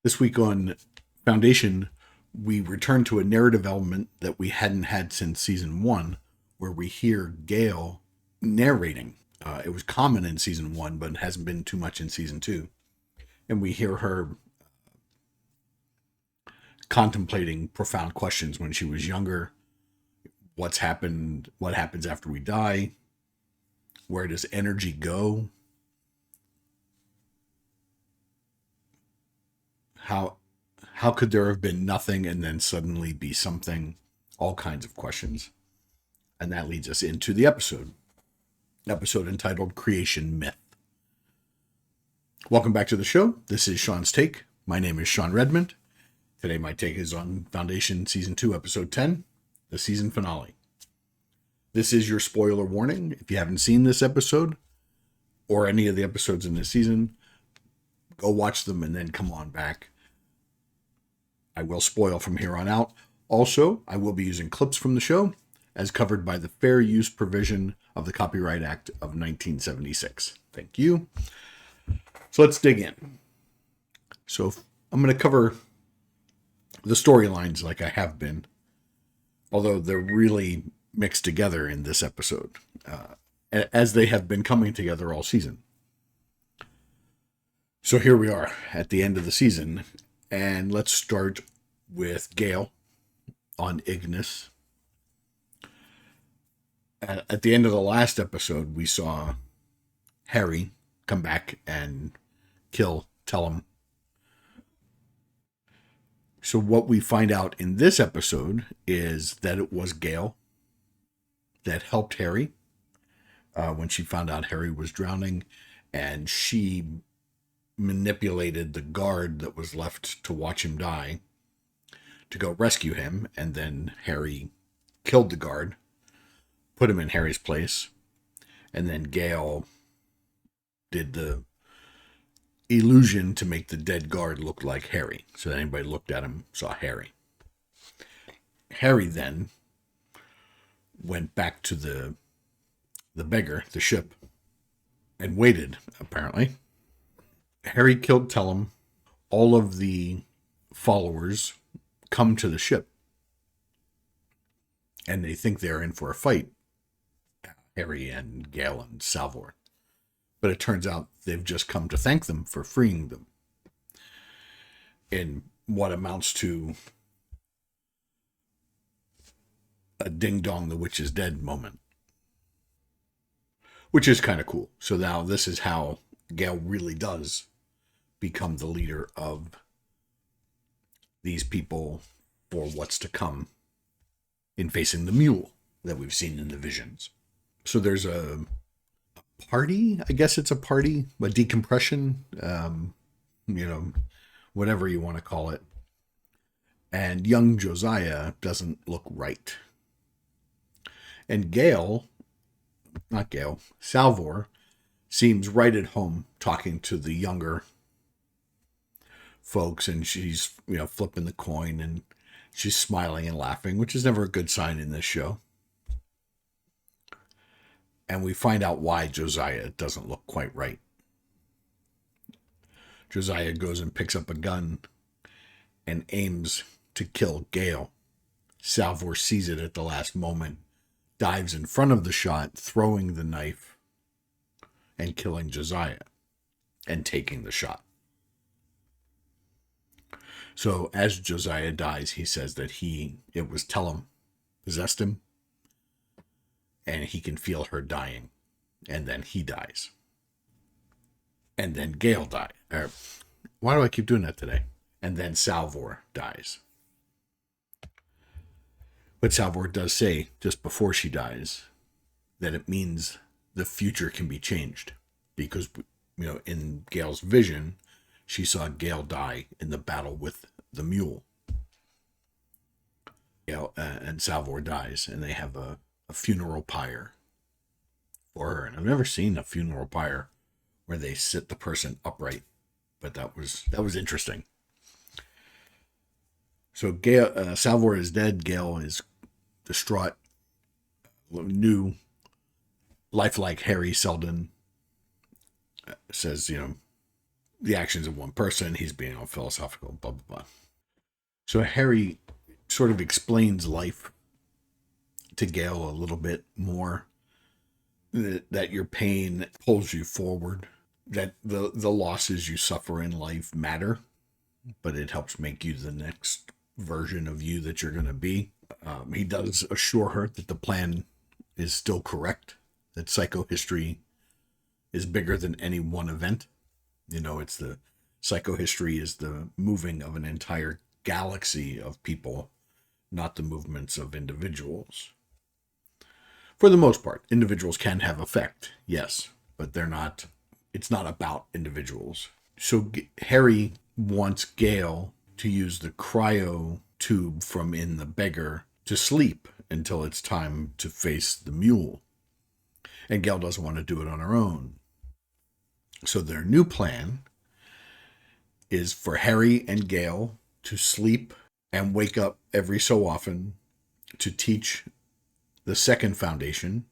This week on Foundation, we return to a narrative element that we hadn't had since season one, where we hear Gail narrating. It was common in season one, but it hasn't been too much in season two. And we hear her contemplating profound questions when she was younger. What's happened? What happens after we die? Where does energy go? How could there have been nothing and then suddenly be something? All kinds of questions. And that leads us into the episode entitled Creation Myth. Welcome back to the show. This is Sean's Take. My name is Sean Redmond. Today my take is on Foundation Season 2, Episode 10, the season finale. This is your spoiler warning. If you haven't seen this episode or any of the episodes in this season, go watch them and then come on back. I will spoil from here on out. Also, I will be using clips from the show as covered by the fair use provision of the Copyright Act of 1976. Thank you. So let's dig in. So I'm going to cover the storylines like I have been, although they're really mixed together in this episode, as they have been coming together all season. So here we are at the end of the season, and let's start with Gail on Ignis. At the end of the last episode, we saw Harry come back and kill Tellem. So what we find out in this episode is that it was Gail that helped Harry when she found out Harry was drowning, and she manipulated the guard that was left to watch him die to go rescue him, and then Harry killed the guard, put him in Harry's place, and then Gail did the illusion to make the dead guard look like Harry, so that anybody looked at him saw Harry. Harry then went back to the beggar, the ship, and waited, apparently. Harry killed Tellem. All of the followers come to the ship, and they think they're in for a fight, Harry and Gail and Salvor. But it turns out they've just come to thank them for freeing them in what amounts to a ding-dong, the witch is dead moment, which is kind of cool. So now this is how Gail really does become the leader of these people for what's to come in facing the mule that we've seen in the visions. So there's a party, I guess it's a party, a decompression, whatever you want to call it. And young Josiah doesn't look right. And Salvor seems right at home talking to the younger folks, and she's, flipping the coin, and she's smiling and laughing, which is never a good sign in this show. And we find out why Josiah doesn't look quite right. Josiah goes and picks up a gun and aims to kill Gail. Salvor sees it at the last moment, dives in front of the shot, throwing the knife and killing Josiah and taking the shot. So as Josiah dies, he says that it was Tellem possessed him, and he can feel her dying, and then he dies. And then Gail dies. Why do I keep doing that today? And then Salvor dies. But Salvor does say, just before she dies, that it means the future can be changed. Because, in Gail's vision, she saw Gail die in the battle with the mule. Gail and Salvor dies, and they have a funeral pyre for her. And I've never seen a funeral pyre where they sit the person upright, but that was interesting. So Salvor is dead. Gail is distraught. New lifelike Harry Seldon says, the actions of one person. He's being all philosophical, blah, blah, blah. So Harry sort of explains life to Gail a little bit more, that your pain pulls you forward, that the losses you suffer in life matter, but it helps make you the next version of you that you're going to be. He does assure her that the plan is still correct, that psychohistory is bigger than any one event. It's the psychohistory is the moving of an entire galaxy of people, not the movements of individuals. For the most part, individuals can have effect, yes, but it's not about individuals. So Harry wants Gail to use the cryo tube from in the beggar to sleep until it's time to face the mule. And Gail doesn't want to do it on her own. So their new plan is for Harry and Gail to sleep and wake up every so often to teach the second foundation,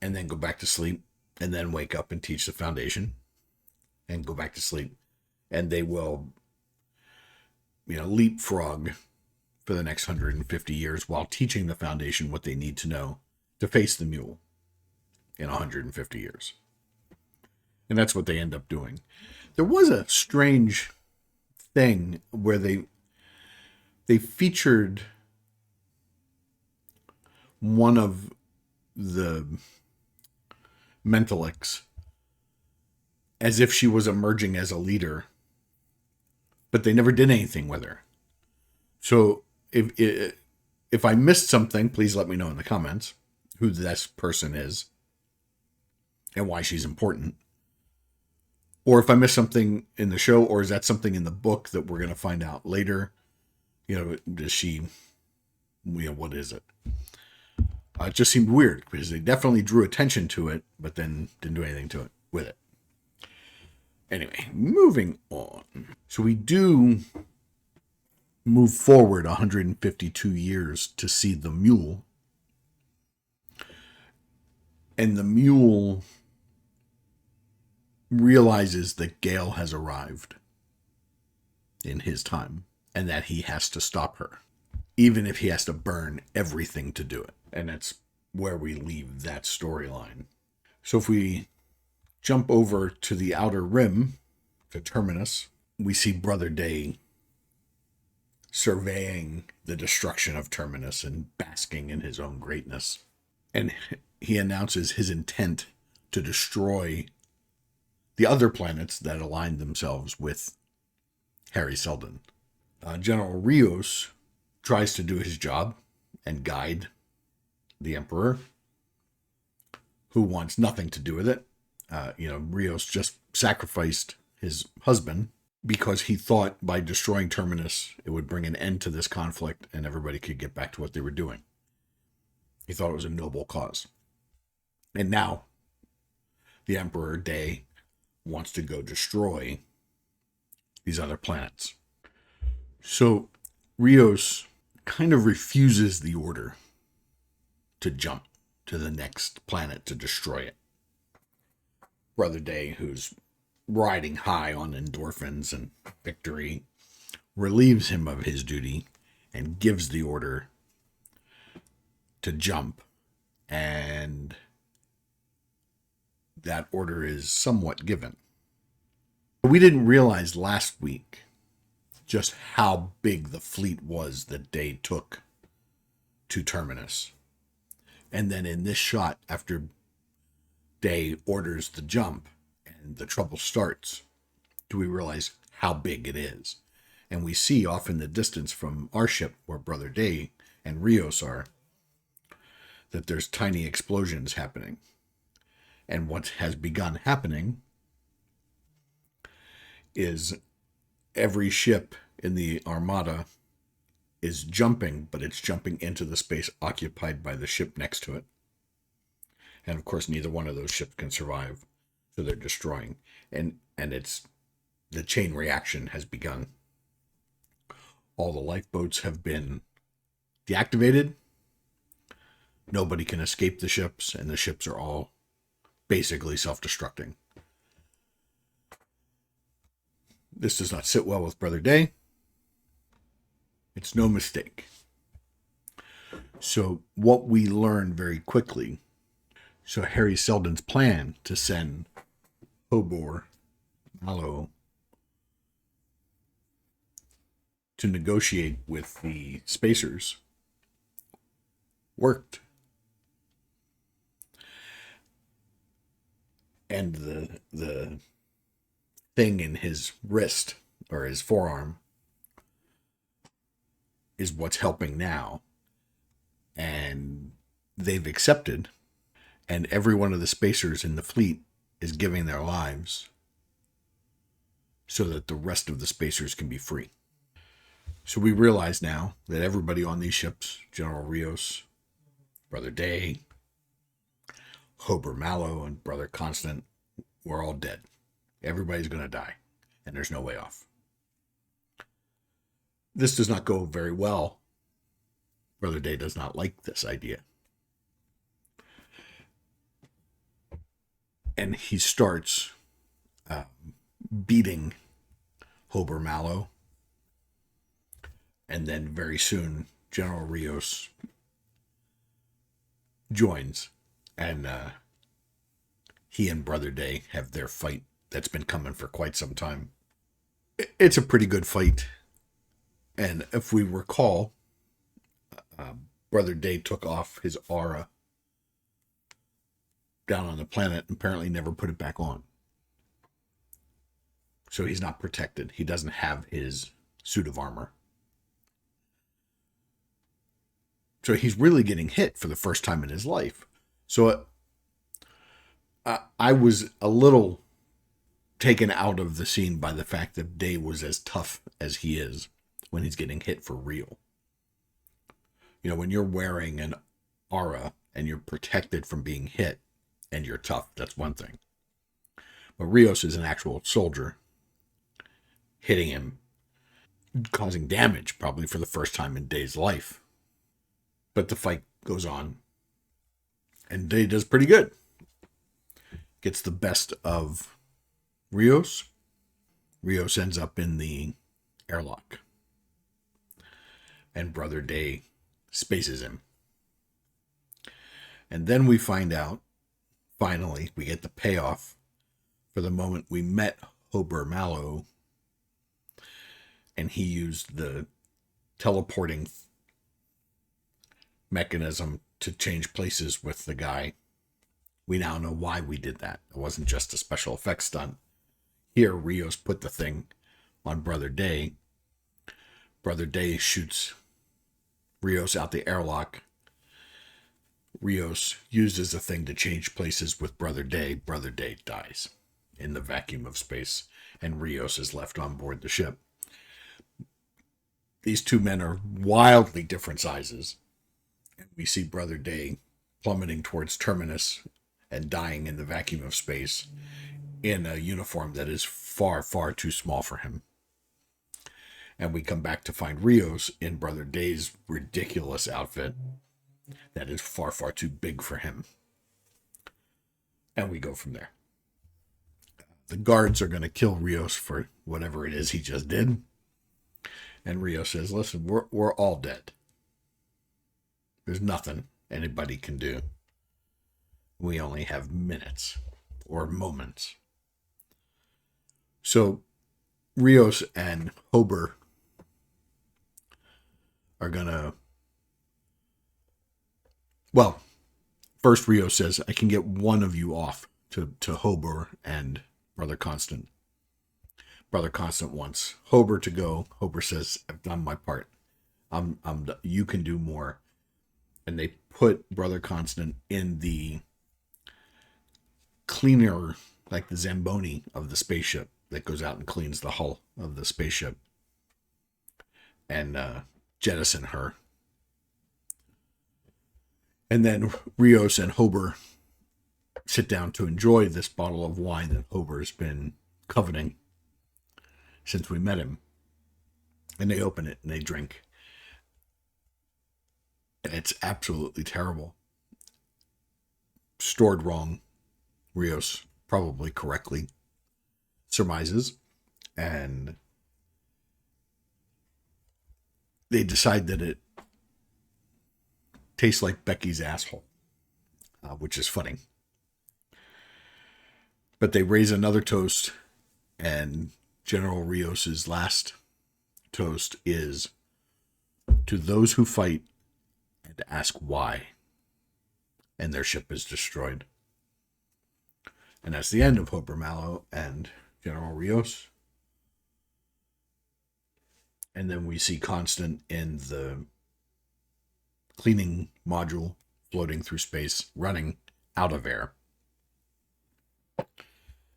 and then go back to sleep, and then wake up and teach the foundation, and go back to sleep. And they will, leapfrog for the next 150 years while teaching the foundation what they need to know to face the mule in 150 years. And that's what they end up doing. There was a strange thing where they featured one of the Mentalics as if she was emerging as a leader, but they never did anything with her. So if I missed something, please let me know in the comments who this person is and why she's important. Or if I missed something in the show, or is that something in the book that we're going to find out later? Does she, what is it? It just seemed weird because they definitely drew attention to it, but then didn't do anything to it with it. Anyway, moving on. So we do move forward 152 years to see the mule. And the mule realizes that Gail has arrived in his time and that he has to stop her, even if he has to burn everything to do it. And that's where we leave that storyline. So if we jump over to the Outer Rim, to Terminus, we see Brother Day surveying the destruction of Terminus and basking in his own greatness. And he announces his intent to destroy the other planets that align themselves with Harry Seldon. General Rios tries to do his job and guide the Emperor, who wants nothing to do with it. Rios just sacrificed his husband because he thought by destroying Terminus, it would bring an end to this conflict and everybody could get back to what they were doing. He thought it was a noble cause. And now the Emperor Day wants to go destroy these other planets. So Rios kind of refuses the order to jump to the next planet to destroy it. Brother Day, who's riding high on endorphins and victory, relieves him of his duty and gives the order to jump. And that order is somewhat given. We didn't realize last week just how big the fleet was that Day took to Terminus. And then in this shot, after Day orders the jump and the trouble starts, do we realize how big it is? And we see off in the distance from our ship where Brother Day and Rios are, that there's tiny explosions happening. And what has begun happening is every ship in the Armada is jumping, but it's jumping into the space occupied by the ship next to it. And of course, neither one of those ships can survive, so they're destroying. And it's the chain reaction has begun. All the lifeboats have been deactivated. Nobody can escape the ships, and the ships are all basically self-destructing. This does not sit well with Brother Day. It's no mistake. So what we learn very quickly, so Harry Seldon's plan to send Hobor Mallow to negotiate with the Spacers worked. And the thing in his wrist or his forearm is what's helping now. And they've accepted, and every one of the Spacers in the fleet is giving their lives so that the rest of the Spacers can be free. So we realize now that everybody on these ships, General Rios, Brother Day, Hobor Mallow, and Brother Constant, we're all dead. Everybody's going to die, and there's no way off. This does not go very well. Brother Day does not like this idea. And he starts beating Hobor Mallow. And then very soon, General Rios joins. And he and Brother Day have their fight that's been coming for quite some time. It's a pretty good fight. And if we recall, Brother Day took off his aura down on the planet and apparently never put it back on. So he's not protected. He doesn't have his suit of armor. So he's really getting hit for the first time in his life. So I was a little taken out of the scene by the fact that Day was as tough as he is when he's getting hit for real. You know, when you're wearing an aura and you're protected from being hit and you're tough, that's one thing. But Rios is an actual soldier hitting him, causing damage probably for the first time in Day's life. But the fight goes on, and Day does pretty good. Gets the best of Rios. Rios ends up in the airlock. And Brother Day spaces him. And then we find out, finally, we get the payoff for the moment we met Hobor Mallow. And he used the teleporting mechanism to change places with the guy. We now know why we did that. It wasn't just a special effects stunt. Here, Rios put the thing on Brother Day. Brother Day shoots Rios out the airlock. Rios uses the thing to change places with Brother Day. Brother Day dies in the vacuum of space, and Rios is left on board the ship. These two men are wildly different sizes. And we see Brother Day plummeting towards Terminus and dying in the vacuum of space in a uniform that is far, far too small for him. And we come back to find Rios in Brother Day's ridiculous outfit that is far, far too big for him. And we go from there. The guards are going to kill Rios for whatever it is he just did. And Rios says, listen, we're all dead. There's nothing anybody can do. We only have minutes or moments. So Rios and Hobor are going to... Well, first Rios says, I can get one of you off to Hobor and Brother Constant. Brother Constant wants Hobor to go. Hobor says, I've done my part. You can do more. And they put Brother Constant in the cleaner, like the Zamboni of the spaceship that goes out and cleans the hull of the spaceship, and jettison her. And then Rios and Hobor sit down to enjoy this bottle of wine that Hobor has been coveting since we met him. And they open it and they drink. And it's absolutely terrible. Stored wrong. Rios probably correctly surmises. And they decide that it tastes like Becky's asshole, which is funny. But they raise another toast, and General Rios's last toast is to those who fight and ask why. And their ship is destroyed. And that's the end of Hoper Mallow and General Rios. And then we see Constant in the cleaning module floating through space, running out of air.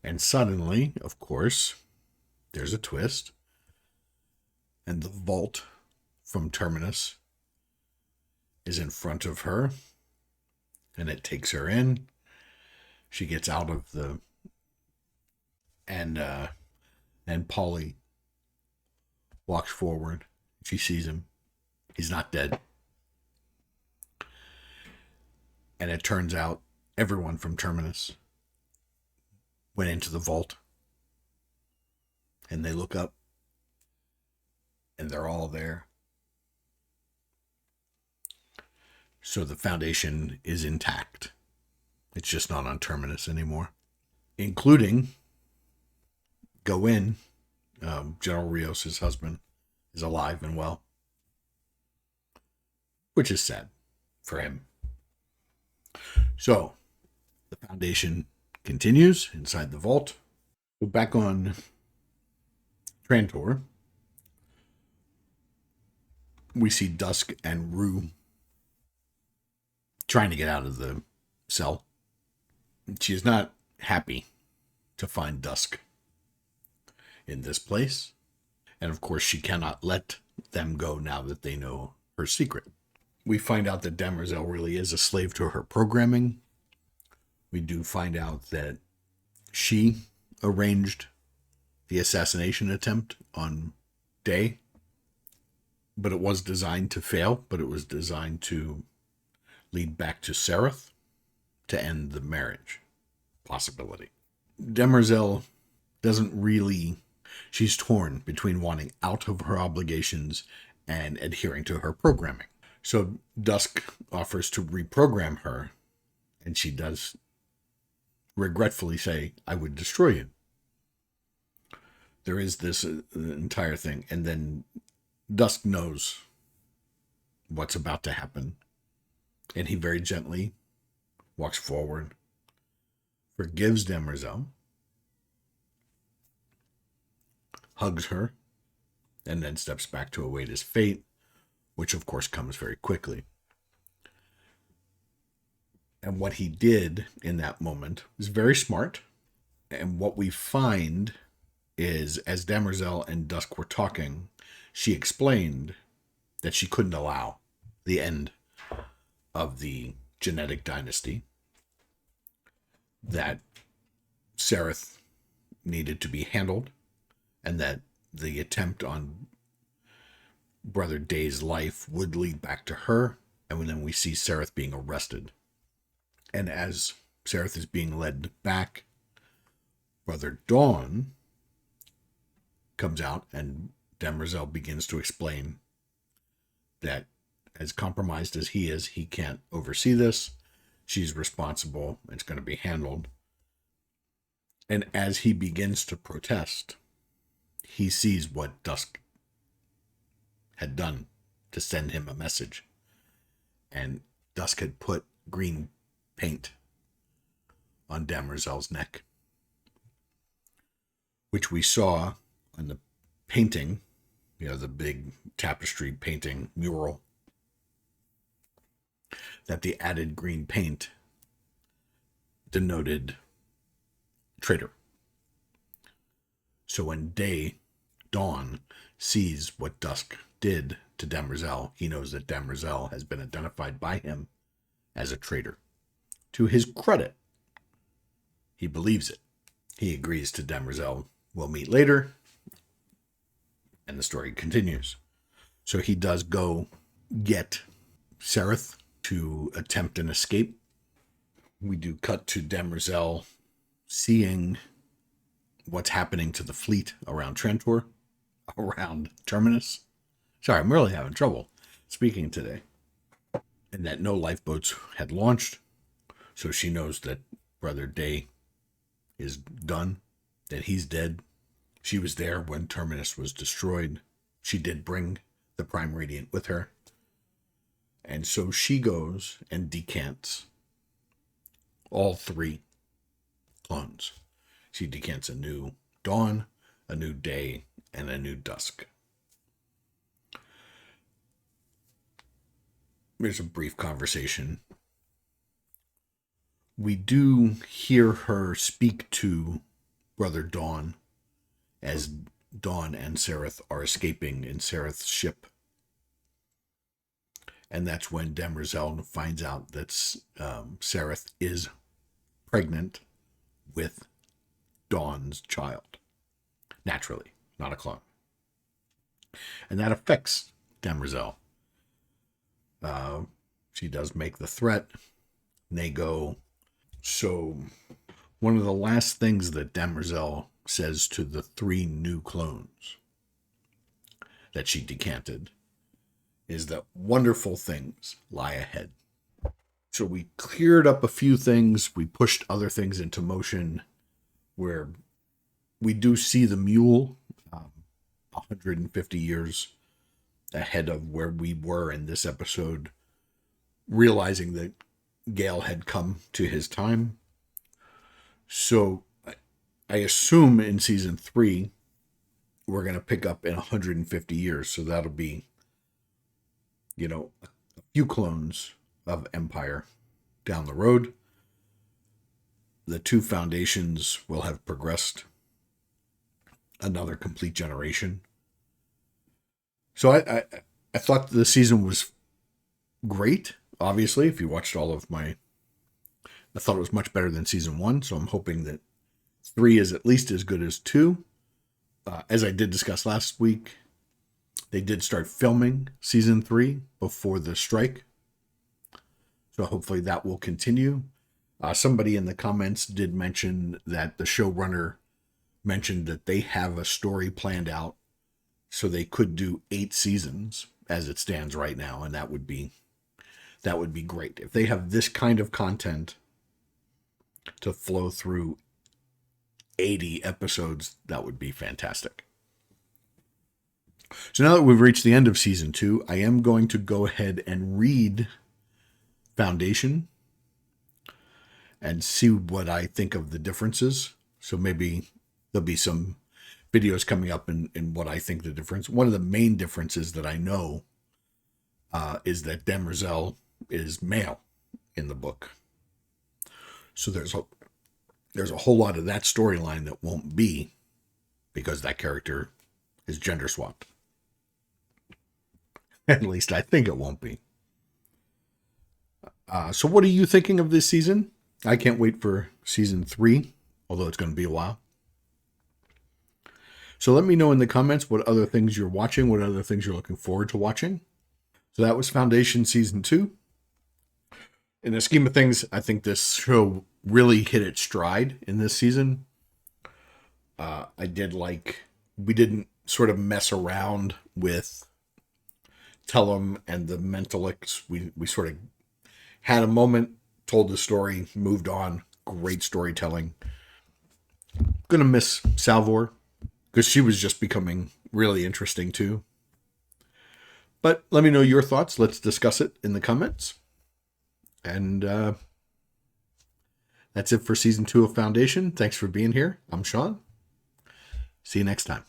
And suddenly, of course, there's a twist. And the vault from Terminus is in front of her. And it takes her in. She gets out of the... And Polly walks forward. She sees him. He's not dead. And it turns out everyone from Terminus went into the vault. And they look up. And they're all there. So the Foundation is intact. It's just not on Terminus anymore. Including Gail, General Rios' husband, is alive and well. Which is sad for him. So, the Foundation continues inside the vault. So back on Trantor, we see Dusk and Rue trying to get out of the cell. She is not happy to find Dusk in this place. And of course, she cannot let them go now that they know her secret. We find out that Demerzel really is a slave to her programming. We do find out that she arranged the assassination attempt on Day. But it was designed to fail, but it was designed to lead back to Sereth to end the marriage possibility. Demerzel doesn't really... She's torn between wanting out of her obligations and adhering to her programming. So Dusk offers to reprogram her, and she does regretfully say, I would destroy you. There is this entire thing, and then Dusk knows what's about to happen, and he very gently walks forward, forgives Demerzel, hugs her, and then steps back to await his fate, which of course comes very quickly. And what he did in that moment was very smart. And what we find is, as Demerzel and Dusk were talking, she explained that she couldn't allow the end of the genetic dynasty, that Sereth needed to be handled, and that the attempt on Brother Day's life would lead back to her. And then we see Sereth being arrested. And as Sereth is being led back, Brother Dawn comes out, and Demerzel begins to explain that as compromised as he is, he can't oversee this. She's responsible. It's going to be handled. And as he begins to protest, he sees what Dusk had done to send him a message. And Dusk had put green paint on Demerzel's neck, which we saw on the painting, the big tapestry painting mural, that the added green paint denoted traitor. So when Dawn sees what Dusk did to Demerzel, he knows that Demerzel has been identified by him as a traitor. To his credit, he believes it. He agrees to Demerzel. We'll meet later. And the story continues. So he does go get Sereth to attempt an escape. We do cut to Demerzel seeing what's happening to the fleet around Trantor, around Terminus. Sorry, I'm really having trouble speaking today. And that no lifeboats had launched. So she knows that Brother Day is done, that he's dead. She was there when Terminus was destroyed. She did bring the Prime Radiant with her. And so she goes and decants all 3 clones. She decants a new dawn, a new day, and a new dusk. There's a brief conversation. We do hear her speak to Brother Dawn as Dawn and Sereth are escaping in Sereth's ship. And that's when Demerzel finds out that Sereth is pregnant with Dawn's child. Naturally, not a clone. And that affects Demerzel. She does make the threat. And they go. So one of the last things that Demerzel says to the 3 new clones that she decanted is that wonderful things lie ahead. So we cleared up a few things. We pushed other things into motion where we do see the mule 150 years ahead of where we were in this episode, realizing that Gail had come to his time. So I assume in season 3, we're going to pick up in 150 years. So that'll be, a few clones of Empire down the road. The 2 foundations will have progressed another complete generation. So I thought the season was great. Obviously, if you watched all of I thought it was much better than season 1. So I'm hoping that 3 is at least as good as 2. As I did discuss last week, they did start filming season 3 before the strike. So hopefully that will continue. Somebody in the comments did mention that the showrunner mentioned that they have a story planned out so they could do 8 seasons as it stands right now. And that would be great. If they have this kind of content to flow through 80 episodes, that would be fantastic. So now that we've reached the end of season 2, I am going to go ahead and read Foundation and see what I think of the differences. So maybe there'll be some videos coming up in what I think the difference. One of the main differences that I know is that Demerzel is male in the book. So there's a whole lot of that storyline that won't be, because that character is gender swapped. At least I think it won't be. So what are you thinking of this season? I can't wait for season 3, although it's going to be a while. So let me know in the comments what other things you're watching, what other things you're looking forward to watching. So that was Foundation Season 2. In the scheme of things, I think this show really hit its stride in this season. I did we didn't sort of mess around with Tellem and the Mentalics. We sort of had a moment, told the story, moved on. Great storytelling. Gonna miss Salvor, because she was just becoming really interesting too. But let me know your thoughts. Let's discuss it in the comments. And that's it for season 2 of Foundation. Thanks for being here. I'm Sean. See you next time.